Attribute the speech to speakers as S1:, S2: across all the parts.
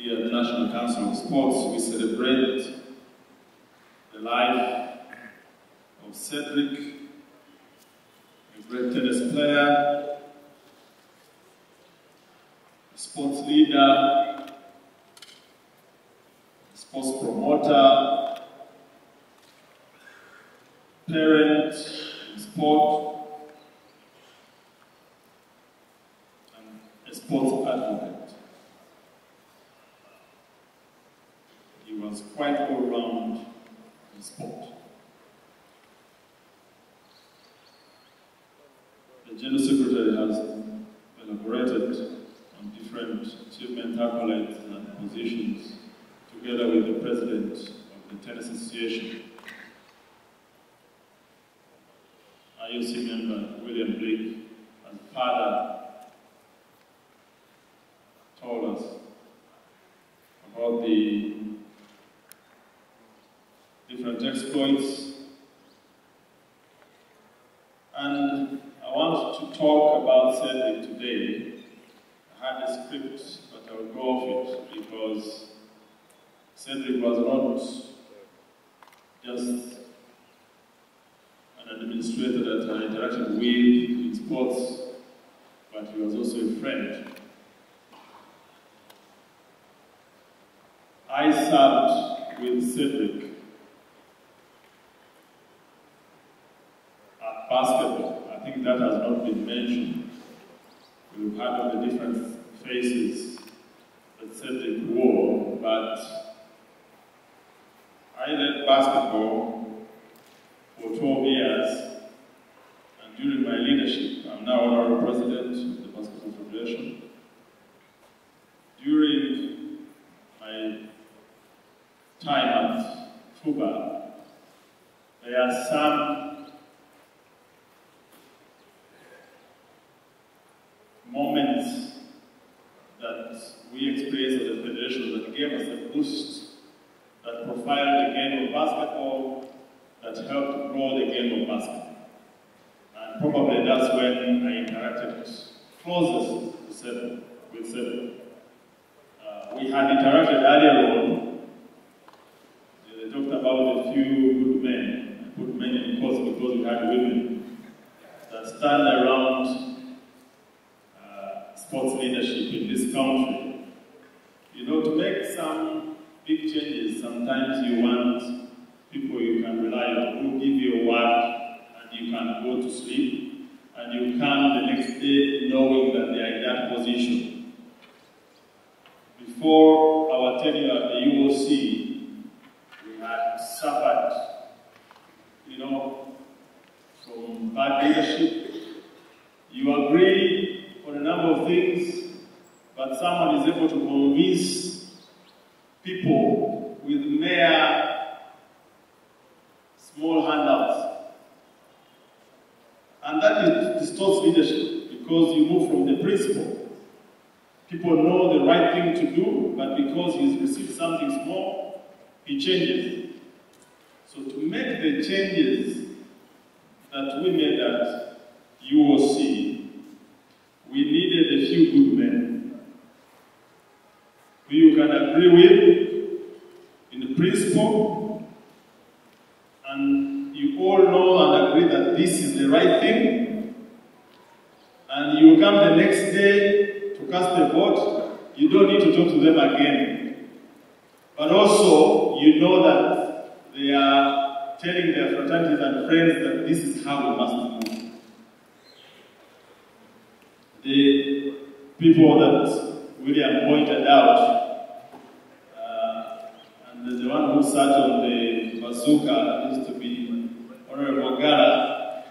S1: we at the National Council of Sports, we celebrate the life of Cedric, a great tennis player, a sports leader, a sports promoter, parent in sport, and a sports advocate. He was quite all round in sport. The General Secretary has elaborated on different achievement accolades and positions together with the President of the Tennis Association, IOC member William Blake, and father told us about the different exploits. And I want to talk about Cedric today. I had a script, but I will go off it because Cedric was not just an administrator that I interacted with in sports, but he was also a friend. I served with Cedric at basketball. I think that has not been mentioned. We've had all the different faces that Cedric wore, but I led basketball for 12 years, and during my leadership, I'm now honorary president of the Basketball Federation. During my time at FUBA, there are some moments that we experienced as a federation that gave us a boost, that profiled the game of basketball, that helped grow the game of basketball. And probably that's when I interacted closest with Cedric. We had interacted earlier on. They talked about a few good men. I put men in quotes because we had women that stand around sports leadership in this country. You know, to make some big changes, sometimes you want people you can rely on, who give you a word and you can go to sleep, and you come the next day knowing that they are in that position. Before our tenure at the UOC, we had suffered, you know, from bad leadership. You agree on a number of things, but someone is able to convince people with mere small handouts. And that distorts leadership because you move from the principle. People know the right thing to do, but because he's received something small, he changes. So to make the changes that we made at UOC, we needed a few good men who you can agree with in the principle, and you all know and agree that this is the right thing, and you come the next day to cast a vote, you don't need to talk to them again. But also, you know that they are telling their fraternities and friends that this is how we must move. The people that William pointed out, and the one who sat on the bazooka used to be Honorable Gara.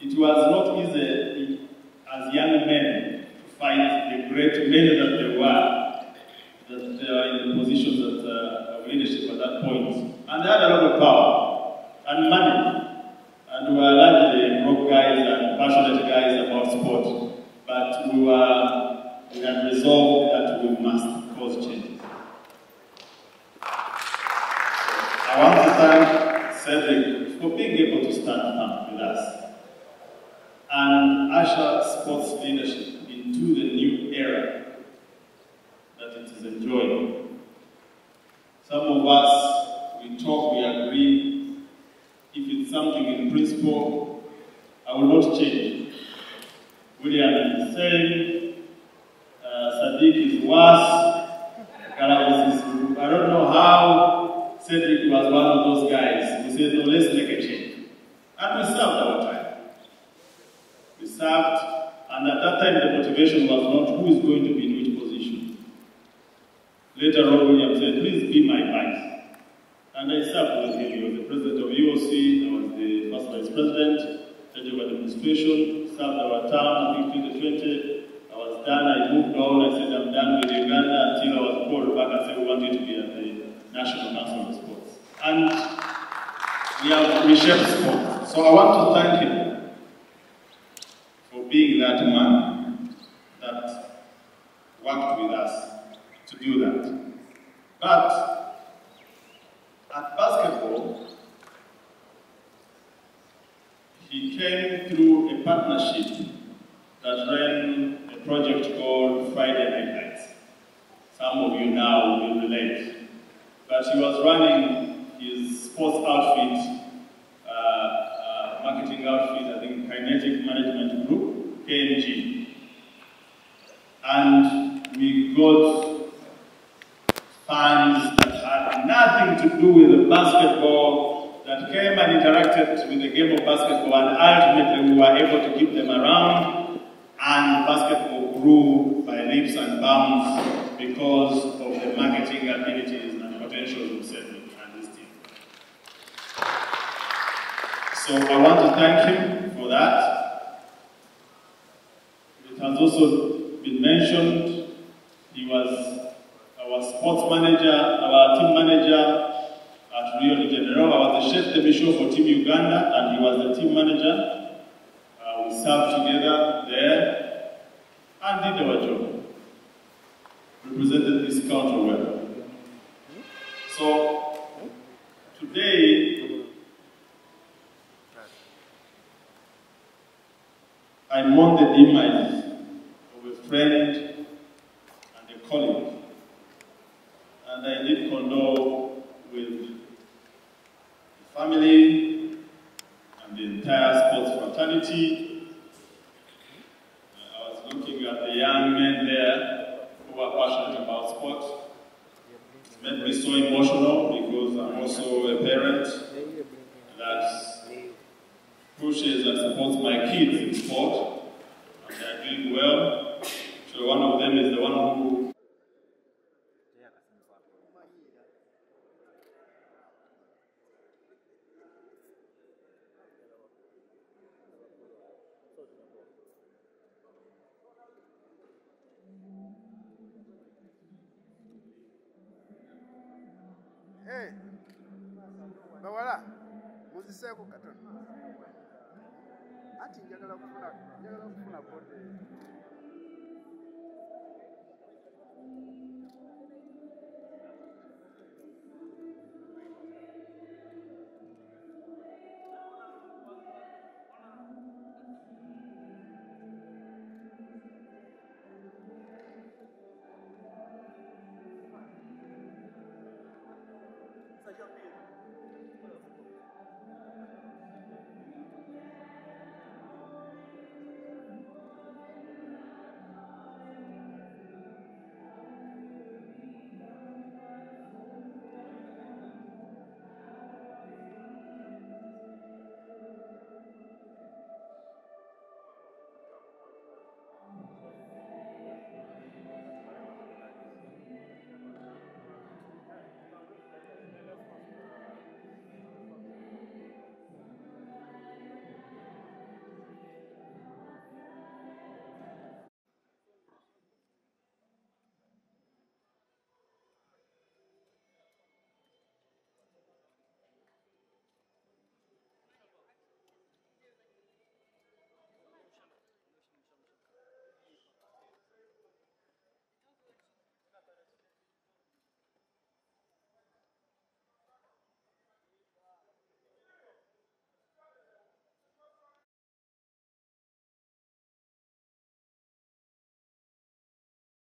S1: It was not easy as young men to fight the great men that they were, that they are in the positions of leadership at that point. And they had a lot of power and money, and we were largely broke guys and passionate guys about sport. But we had resolved that we must cause changes. I want to thank Cedric for being able to stand up with us and usher sports leadership into the new era of us, we talk, we agree. If it's something in principle, I will not change. William is the same. Sadiq is worse. Karabis is, I don't know how Cedric was one of those guys who said, no, let's make a change. And we served our time. We served, and at that time the motivation was not who is going to be in which position. Later on, William said, please be my vice. And I served with him. He was the president of UOC, I was the first vice president, head of administration, served our term, I think 2020. I was done, I moved on, I said I'm done with Uganda until I was called back and said we wanted to be at the National Council of Sports. And we have reshaped sport. So I want to thank him for being that man that worked with us to do that. But at basketball, he came through a partnership that ran a project called Friday Night Lights. Some of you now will relate. But he was running his sports outfit, marketing outfit, I think Kinetic Management Group, KMG. And we got fans that had nothing to do with the basketball, that came and interacted with the game of basketball, and ultimately we were able to keep them around. And basketball grew by leaps and bounds because of the marketing abilities and potentials of Cedric and his team. So I want to thank him for that. It has also been mentioned, he was our sports manager, our team manager at Rio de Janeiro. I was the chef de mission for Team Uganda, and he was the team manager. We served together there and did our job. Represented this country well. So today, I mourn the demise of a friend and a colleague, and I did condole with the family and the entire sports fraternity. I was looking at the young men there who were passionate about sport. It made me so emotional because I'm also a parent that pushes and supports my kids in sport, and they're doing well. So one of them is the one who
S2: Hey, bawala, muziseko katoni. Ati njagala kufuna bote.